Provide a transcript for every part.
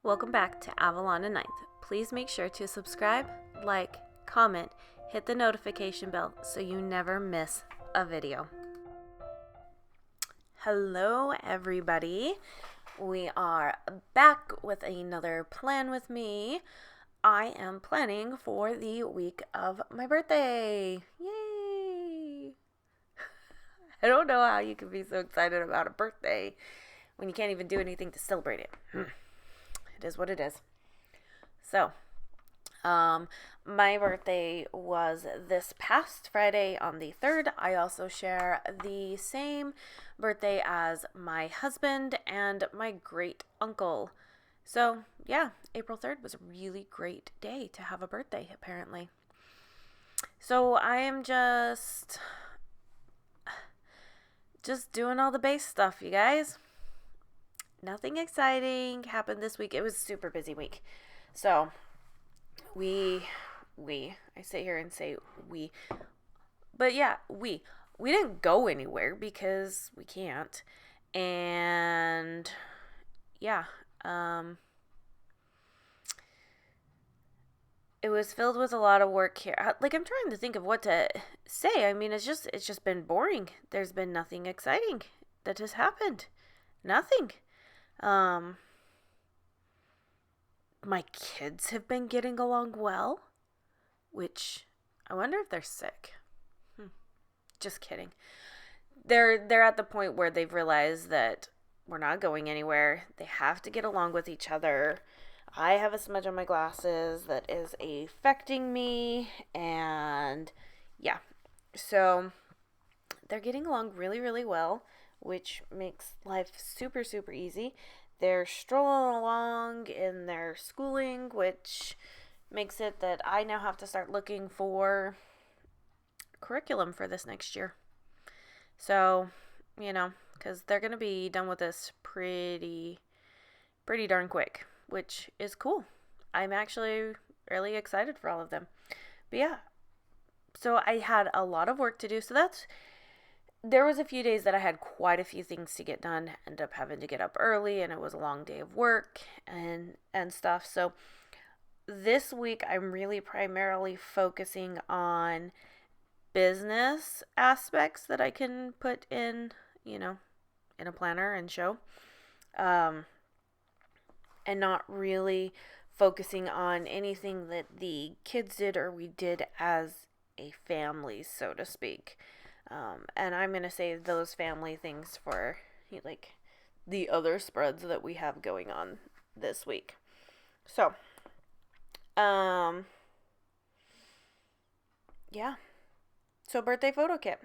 Welcome back to Avalon and Ninth. Please make sure to subscribe, like, comment, hit the notification bell so you never miss a video. Hello everybody. We are back with another plan with me. I am planning for the week of my birthday. Yay! I don't know how you can be so excited about a birthday when you can't even do anything to celebrate it. It is what it is. So, my birthday was this past Friday on the 3rd. I also share the same birthday as my husband and my great uncle. So, yeah, April 3rd was a really great day to have a birthday, apparently. So, I am just doing all the base stuff, you guys. Nothing exciting happened this week. It was a super busy week. So, I sit here and say we. But yeah, we didn't go anywhere because we can't. And yeah, it was filled with a lot of work here. Like, I'm trying to think of what to say. I mean, it's just been boring. There's been nothing exciting that has happened. Nothing. My kids have been getting along well, which I wonder if they're sick. Just kidding. They're at the point where they've realized that we're not going anywhere. They have to get along with each other. I have a smudge on my glasses that is affecting me, and yeah. So they're getting along really, really well, which makes life super, super easy. They're strolling along in their schooling, which makes it that I now have to start looking for curriculum for this next year. So, because they're going to be done with this pretty darn quick, which is cool. I'm actually really excited for all of them. But yeah, so I had a lot of work to do. So there was a few days that I had quite a few things to get done. Ended up having to get up early, and it was a long day of work and stuff. So this week I'm really primarily focusing on business aspects that I can put in, in a planner and show. And not really focusing on anything that the kids did or we did as a family, so to speak. And I'm going to save those family things for, like, the other spreads that we have going on this week. So, yeah. So, birthday photo kit.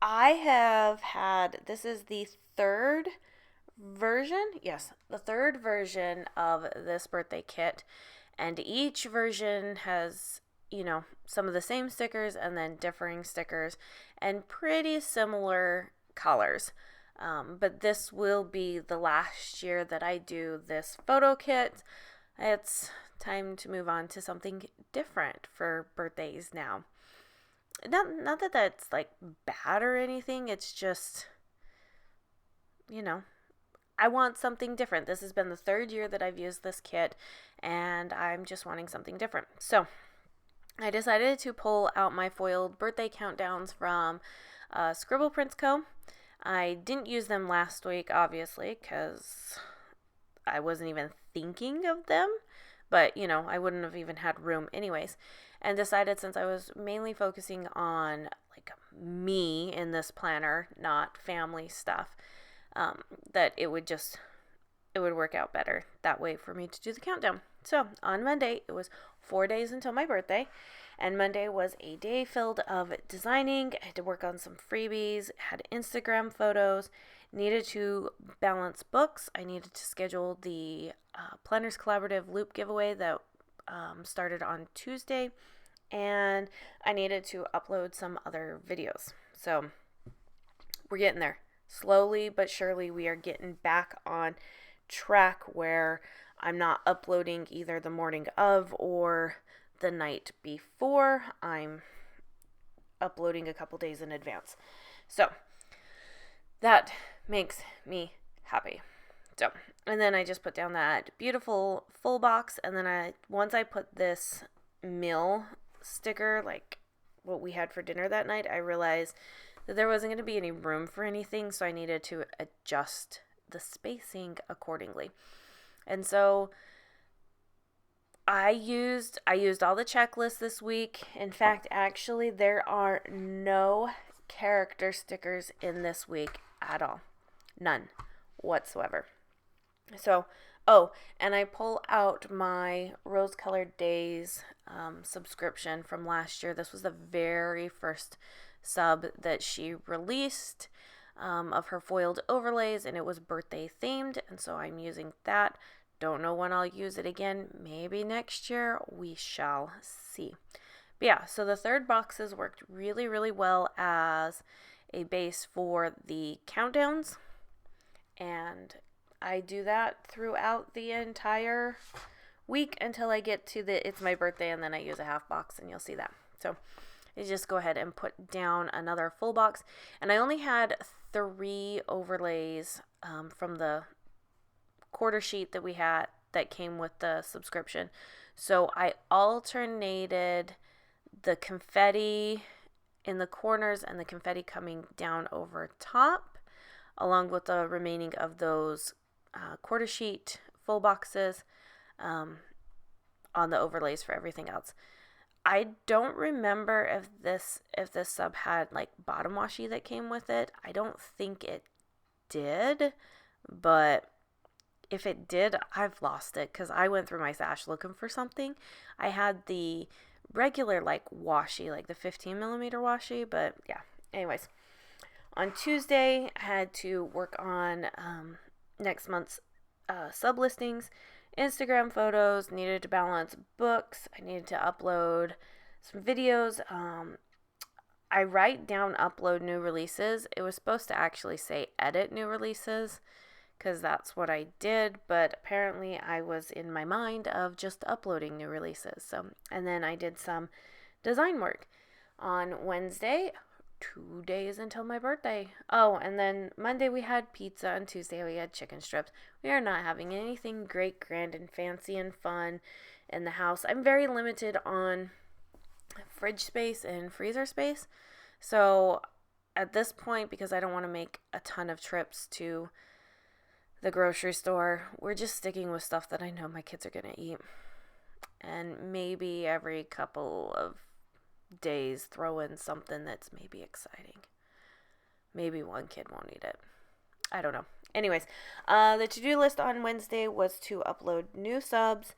I have had, this is the third version. Yes, the third version of this birthday kit. And each version has some of the same stickers and then differing stickers and pretty similar colors. But this will be the last year that I do this photo kit. It's time to move on to something different for birthdays now. Not that that's like bad or anything. It's just, I want something different. This has been the third year that I've used this kit, and I'm just wanting something different. So I decided to pull out my foiled birthday countdowns from Scribble Prints Co. I didn't use them last week, obviously, because I wasn't even thinking of them. But, I wouldn't have even had room anyways. And decided, since I was mainly focusing on, like, me in this planner, not family stuff, that it would work out better that way for me to do the countdown. So on Monday, it was 4 days until my birthday, and Monday was a day filled of designing. I had to work on some freebies, had Instagram photos, needed to balance books. I needed to schedule the Planners Collaborative Loop giveaway that started on Tuesday, and I needed to upload some other videos. So we're getting there. Slowly but surely, we are getting back on track where I'm not uploading either the morning of or the night before. I'm uploading a couple days in advance. So that makes me happy. So And then I just put down that beautiful full box. And then once I put this meal sticker, like what we had for dinner that night, I realized that there wasn't going to be any room for anything. So I needed to adjust the spacing accordingly. And so I used all the checklists this week. In fact, actually, there are no character stickers in this week at all. None whatsoever. So, and I pull out my Rose Colored Days subscription from last year. This was the very first sub that she released of her foiled overlays, and it was birthday themed, and so I'm using that. Don't know when I'll use it again. Maybe next year. We shall see. But yeah, so the third boxes worked really, really well as a base for the countdowns, and I do that throughout the entire week until I get to it's my birthday, and then I use a half box, and you'll see that. So I just go ahead and put down another full box, and I only had 3 overlays from the quarter sheet that we had that came with the subscription. So I alternated the confetti in the corners and the confetti coming down over top, along with the remaining of those quarter sheet full boxes on the overlays for everything else. I don't remember if this sub had like bottom washi that came with it. I don't think it did, but if it did, I've lost it because I went through my stash looking for something. I had the regular like washi, like the 15 millimeter washi, but yeah. Anyways, on Tuesday, I had to work on next month's sub listings, Instagram photos, needed to balance books, I needed to upload some videos. I write down upload new releases. It was supposed to actually say edit new releases because that's what I did, but apparently I was in my mind of just uploading new releases. So, and then I did some design work on Wednesday. 2 days until my birthday. Oh, and then Monday we had pizza, and Tuesday we had chicken strips. We are not having anything great, grand, and fancy and fun in the house. I'm very limited on fridge space and freezer space. So at this point, because I don't want to make a ton of trips to the grocery store, we're just sticking with stuff that I know my kids are going to eat. And maybe every couple of days throw in something that's maybe exciting. Maybe one kid won't eat it. I don't know. Anyways, the to-do list on Wednesday was to upload new subs,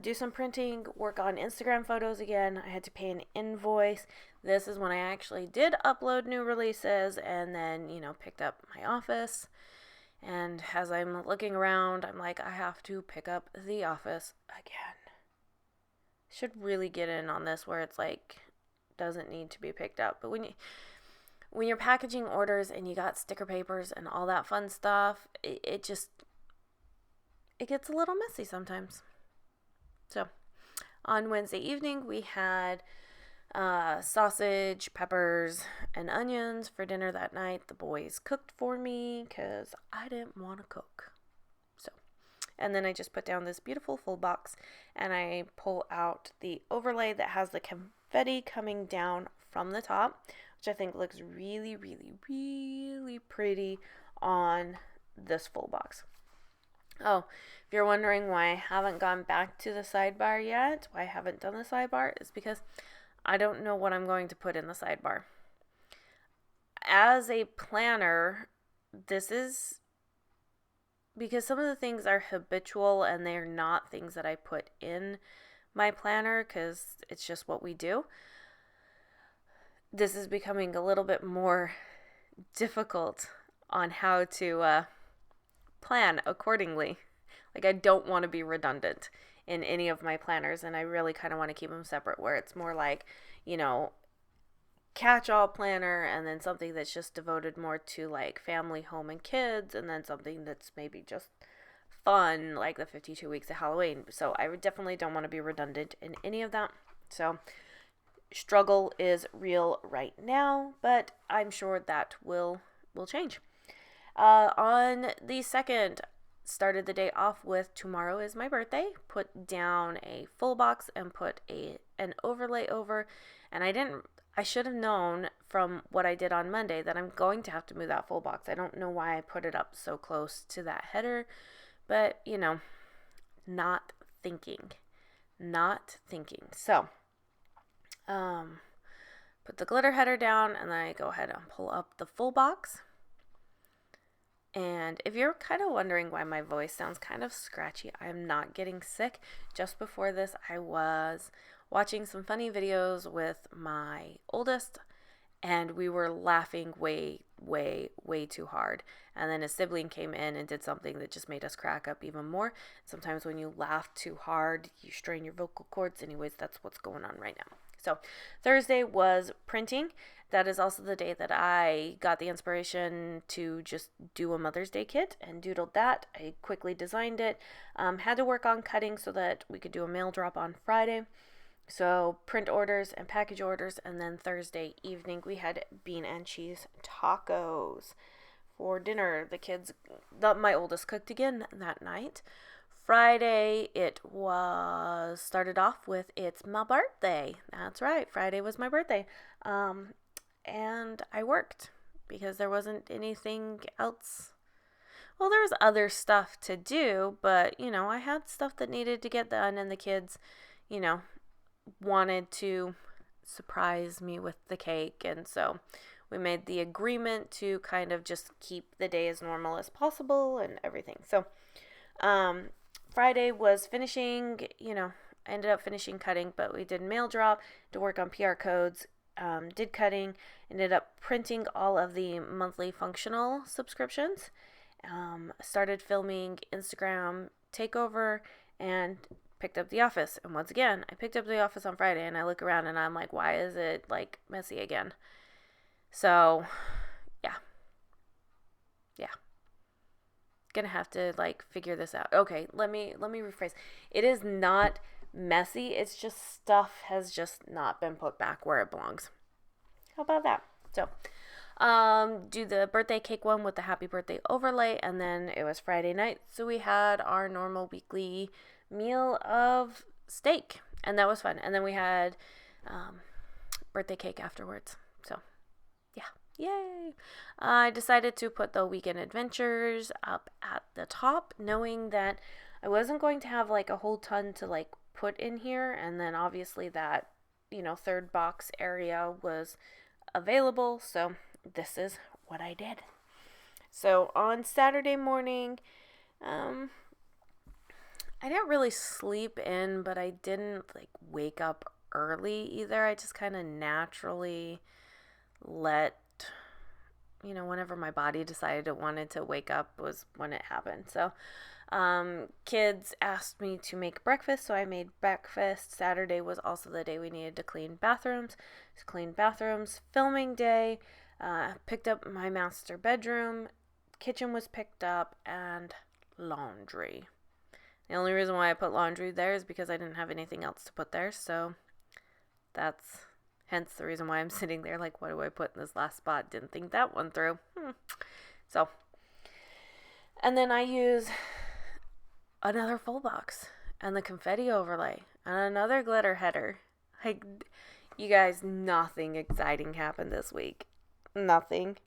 do some printing, work on Instagram photos again. I had to pay an invoice. This is when I actually did upload new releases, and then, picked up my office. And as I'm looking around, I'm like, I have to pick up the office again. Should really get in on this where it's like, doesn't need to be picked up. But when you're packaging orders and you got sticker papers and all that fun stuff, it gets a little messy sometimes. So on Wednesday evening we had sausage, peppers, and onions for dinner that night. The boys cooked for me because I didn't want to cook. So, and then I just put down this beautiful full box, and I pull out the overlay that has the confetti coming down from the top, which I think looks really, really, really pretty on this full box. Oh, if you're wondering why I haven't gone back to the sidebar yet, why I haven't done the sidebar, is because I don't know what I'm going to put in the sidebar. As a planner, this is because some of the things are habitual and they're not things that I put in my planner because it's just what we do. This is becoming a little bit more difficult on how to plan accordingly. Like, I don't want to be redundant in any of my planners, and I really kind of want to keep them separate, where it's more like, catch-all planner, and then something that's just devoted more to like family, home, and kids, and then something that's maybe just fun, like the 52 weeks of Halloween. So I definitely don't want to be redundant in any of that. So struggle is real right now, but I'm sure that will change. On the 2nd, started the day off with tomorrow is my birthday, put down a full box and put an overlay over, and I should have known from what I did on Monday that I'm going to have to move that full box. I don't know why I put it up so close to that header, but not thinking. So, put the glitter header down, and then I go ahead and pull up the full box. And if you're kind of wondering why my voice sounds kind of scratchy, I'm not getting sick. Just before this, I was watching some funny videos with my oldest, and we were laughing way, way, way too hard. And then a sibling came in and did something that just made us crack up even more. Sometimes when you laugh too hard, you strain your vocal cords. Anyways, that's what's going on right now. So Thursday was printing. That is also the day that I got the inspiration to just do a Mother's Day kit and doodled that. I quickly designed it. Had to work on cutting so that we could do a mail drop on Friday. So print orders and package orders, and then Thursday evening we had bean and cheese tacos for dinner. My oldest cooked again that night. Friday it was started off with it's my birthday. That's right, Friday was my birthday. And I worked because there wasn't anything else. Well, there was other stuff to do, but I had stuff that needed to get done, and the kids, wanted to surprise me with the cake, and so we made the agreement to kind of just keep the day as normal as possible and everything. So Friday was finishing, I ended up finishing cutting, but we did mail drop to work on PR codes, did cutting, ended up printing all of the monthly functional subscriptions, started filming Instagram takeover, and picked up The Office. And once again, I picked up The Office on Friday, and I look around and I'm like, why is it messy again? So yeah, gonna have to figure this out. Okay, let me rephrase. It is not messy, it's just stuff has just not been put back where it belongs. How about that? So do the birthday cake one with the happy birthday overlay, and then it was Friday night, so we had our normal weekly meal of steak, and that was fun. And then we had birthday cake afterwards. So yeah, yay. I decided to put the weekend adventures up at the top, knowing that I wasn't going to have a whole ton to put in here, and then obviously that third box area was available, so this is what I did. So on Saturday morning, I didn't really sleep in, but I didn't wake up early either. I just kind of naturally let, whenever my body decided it wanted to wake up was when it happened. So kids asked me to make breakfast, so I made breakfast. Saturday was also the day we needed to clean bathrooms. Filming day, picked up my master bedroom, kitchen was picked up, and laundry. The only reason why I put laundry there is because I didn't have anything else to put there, so that's hence the reason why I'm sitting there what do I put in this last spot? Didn't think that one through. So, and then I use another full box and the confetti overlay and another glitter header. You guys, nothing exciting happened this week. Nothing.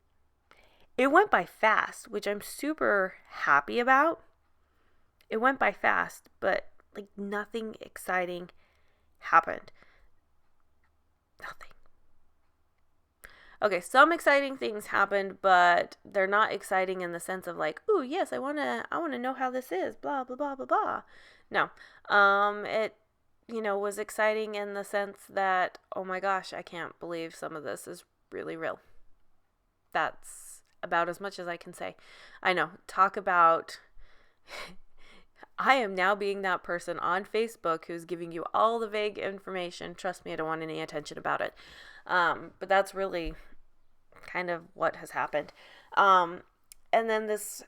It went by fast, which I'm super happy about. It went by fast, but nothing exciting happened. Nothing. Okay, some exciting things happened, but they're not exciting in the sense of oh yes, I wanna know how this is, blah blah blah blah blah. No. It was exciting in the sense that, oh my gosh, I can't believe some of this is really real. That's about as much as I can say. I know. Talk about I am now being that person on Facebook who's giving you all the vague information. Trust me, I don't want any attention about it. But that's really kind of what has happened. And then this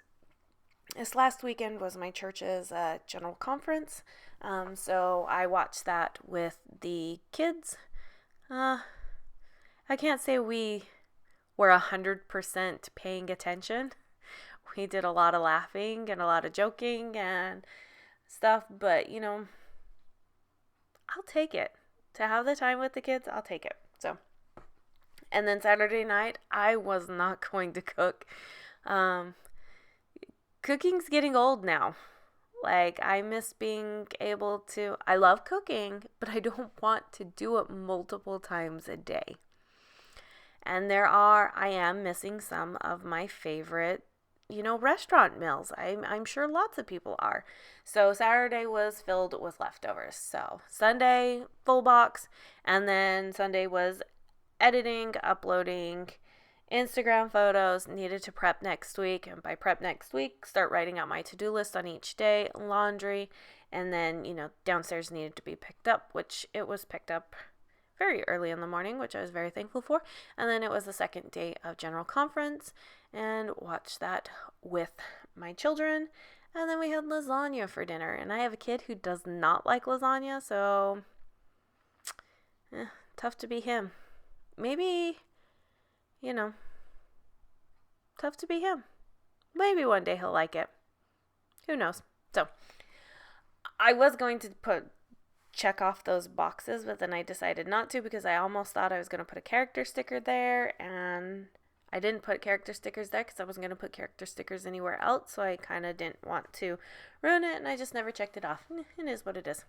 last weekend was my church's general conference. So I watched that with the kids. I can't say we were 100% paying attention. We did a lot of laughing and a lot of joking and stuff, but I'll take it. To have the time with the kids, I'll take it. So, and then Saturday night, I was not going to cook. Cooking's getting old now. Like, I miss being able to, I love cooking, but I don't want to do it multiple times a day. And I am missing some of my favorite, restaurant meals. I'm sure lots of people are. So Saturday was filled with leftovers. So Sunday, full box. And then Sunday was editing, uploading Instagram photos, needed to prep next week. And by prep next week, start writing out my to-do list on each day, laundry. And then, downstairs needed to be picked up, which it was picked up very early in the morning, which I was very thankful for. And then it was the second day of general conference and watched that with my children. And then we had lasagna for dinner. And I have a kid who does not like lasagna, so tough to be him. Maybe, tough to be him. Maybe one day he'll like it. Who knows? So I was going to check off those boxes, but then I decided not to because I almost thought I was going to put a character sticker there, and I didn't put character stickers there because I wasn't going to put character stickers anywhere else, so I kind of didn't want to ruin it, and I just never checked it off. It is what it is.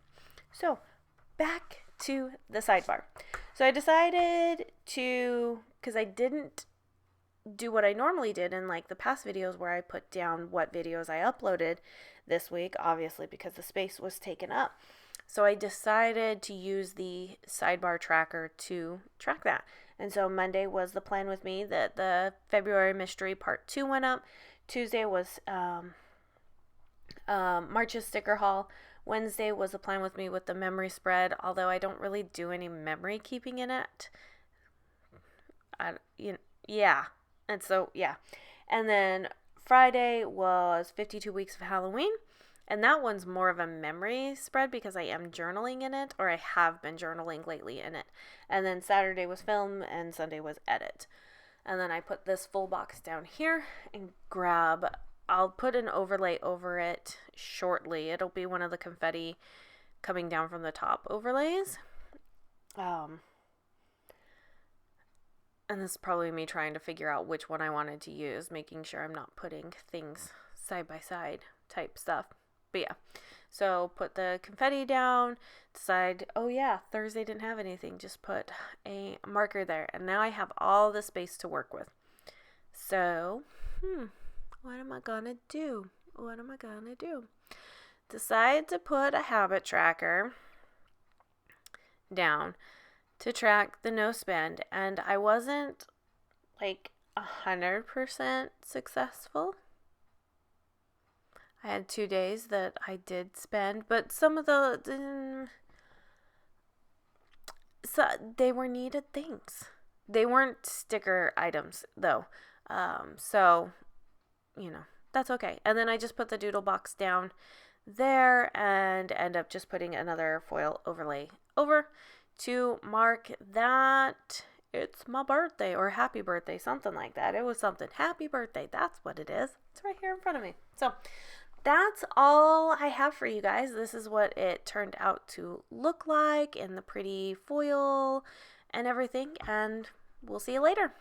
So back to the sidebar. So I decided to, because I didn't do what I normally did in like the past videos where I put down what videos I uploaded this week, obviously because the space was taken up. So I decided to use the sidebar tracker to track that. And so Monday was the plan with me that the February mystery part 2 went up. Tuesday was March's sticker haul. Wednesday was the plan with me with the memory spread, although I don't really do any memory keeping in it. Yeah. And so, yeah. And then Friday was 52 weeks of Halloween. And that one's more of a memory spread because I am journaling in it, or I have been journaling lately in it. And then Saturday was film and Sunday was edit. And then I put this full box down here and I'll put an overlay over it shortly. It'll be one of the confetti coming down from the top overlays. And this is probably me trying to figure out which one I wanted to use, making sure I'm not putting things side by side type stuff. But yeah, so put the confetti down, decide, oh yeah, Thursday didn't have anything, just put a marker there. And now I have all the space to work with. So, what am I gonna do? Decide to put a habit tracker down to track the no spend. And I wasn't like 100% successful. I had 2 days that I did spend, but some of they were needed things. They weren't sticker items though. So, that's okay. And then I just put the doodle box down there and end up just putting another foil overlay over to mark that it's my birthday or happy birthday, something like that. It was something. Happy birthday. That's what it is. It's right here in front of me. So that's all I have for you guys. This is what it turned out to look like in the pretty foil and everything. And we'll see you later.